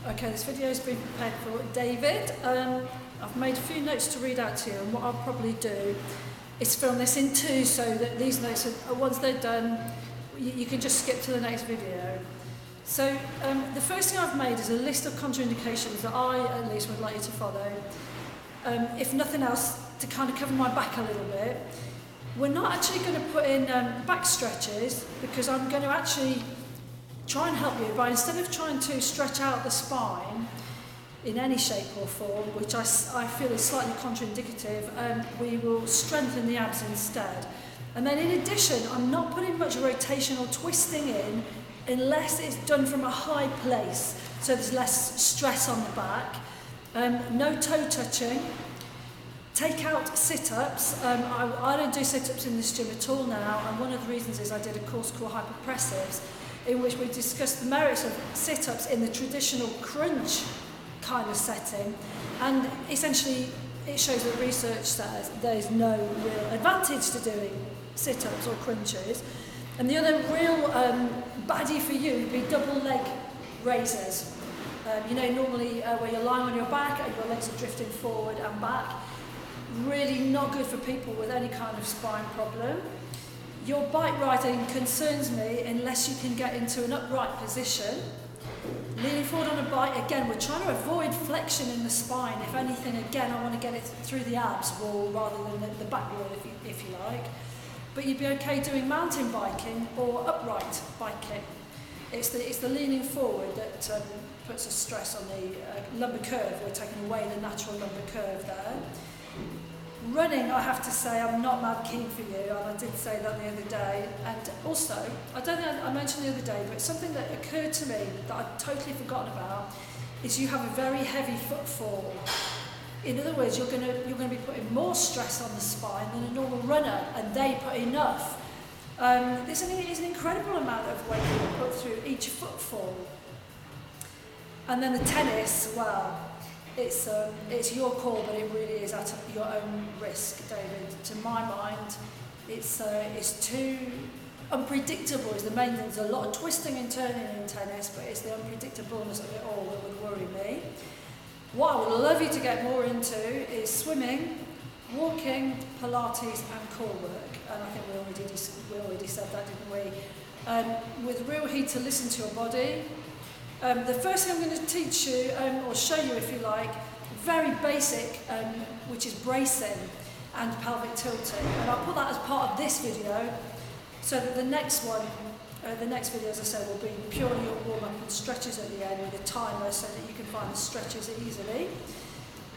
Okay, this video has been prepared for David. I've made a few notes to read out to you, and what I'll probably do is film this in two so that these notes, once they're done, you can just skip to the next video. So the first thing I've made is a list of contraindications that I at least would like you to follow. If nothing else, to kind of cover my back a little bit. We're not actually going to put in back stretches, because I'm going to actually try and help you by, instead of trying to stretch out the spine in any shape or form, which I feel is slightly contraindicative, we will strengthen the abs instead. And then in addition, I'm not putting much rotational twisting in unless it's done from a high place, so there's less stress on the back. No toe touching. Take out sit-ups. I don't do sit-ups in this gym at all now, and one of the reasons is I did a course called Hyperpressives, in which we discussed the merits of sit-ups in the traditional crunch kind of setting, and essentially it shows that research says there's no real advantage to doing sit-ups or crunches. And the other real baddie for you would be double leg raises. You know, normally where you're lying on your back and your legs are drifting forward and back. Really not good for people with any kind of spine problem. Your bike riding concerns me unless you can get into an upright position. Leaning forward on a bike, again, we're trying to avoid flexion in the spine. If anything, again, I want to get it through the abs wall rather than the back wall, if you like. But you'd be okay doing mountain biking or upright biking. It's the leaning forward that puts a stress on the lumbar curve. We're taking away the natural lumbar curve there. Running, I have to say, I'm not mad keen for you, and I did say that the other day. And also, I don't think I mentioned the other day, but something that occurred to me that I'd totally forgotten about is you have a very heavy footfall. In other words, you're going to be putting more stress on the spine than a normal runner, and they put enough. There's an incredible amount of weight you put through each footfall. And then the tennis, well, it's your call, but it really is at your own risk, David. To my mind, it's too unpredictable is the main thing. There's a lot of twisting and turning in tennis, but it's the unpredictableness of it all that would worry me. What I would love you to get more into is swimming, walking, Pilates and core work. And I think we already said that, didn't we? With real heed to listen to your body. The first thing I'm going to teach you, or show you if you like, very basic, which is bracing and pelvic tilting. And I'll put that as part of this video, so that the next one, the next video, as I said, will be purely your warm-up and stretches at the end with a timer so that you can find the stretches easily.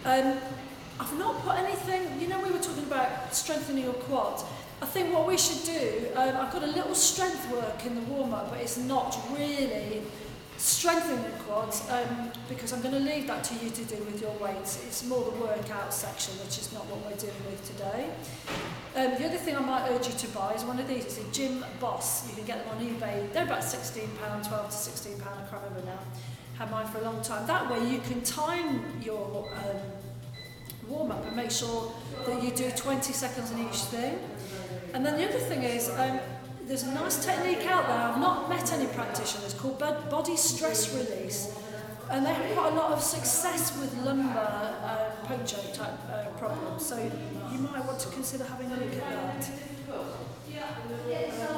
I've not put anything, you know, we were talking about strengthening your quads. I think what we should do, I've got a little strength work in the warm-up, but it's not really strengthening the quads, because I'm going to leave that to you to do with your weights. It's more the workout section, which is not what we're dealing with today. The other thing I might urge you to buy is one of these. It's a Gym Boss. You can get them on eBay. They're about £16, 12 to £16, I can't remember now. Had mine for a long time. That way you can time your warm-up and make sure that you do 20 seconds in each thing. And then the other thing is, there's a nice technique out there, I've not met any practitioners, called body stress release. And they have quite a lot of success with lumbar puncture type problems. So you might want to consider having a look at that.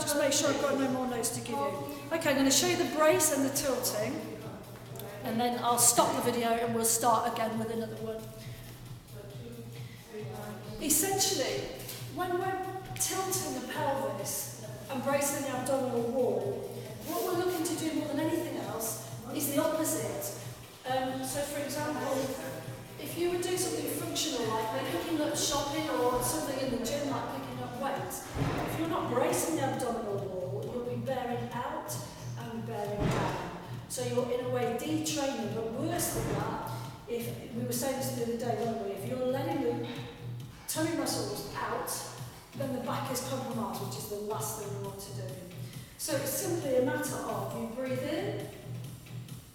Just make sure I've got no more notes to give you. Okay, I'm going to show you the brace and the tilting. And then I'll stop the video and we'll start again with another one. Essentially, when we're tilting the pelvis and bracing the abdominal wall, what we're looking to do more than anything else is the opposite. So for example, if you were doing something functional like picking up shopping or something in the gym like picking up weights, if you're not bracing the abdominal wall, you'll be bearing out and bearing down. So you're in a way detraining, but worse than that, if we were saying this the other day, weren't we? If you're letting the tummy muscles out, then the back is compromised, which is the last thing we want to do. So it's simply a matter of you breathe in,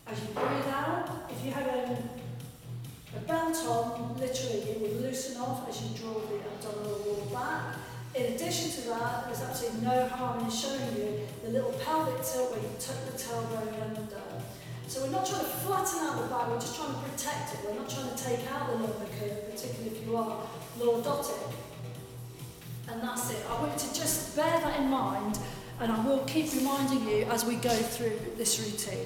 as you breathe out. If you had a belt on, literally it would loosen off as you draw the abdominal wall back. In addition to that, there's absolutely no harm in showing you the little pelvic tilt where you tuck the tailbone under. So we're not trying to flatten out the back, we're just trying to protect it. We're not trying to take out the lumbar curve, particularly if you are lordotic. And that's it. I want you to just bear that in mind, and I will keep reminding you as we go through this routine.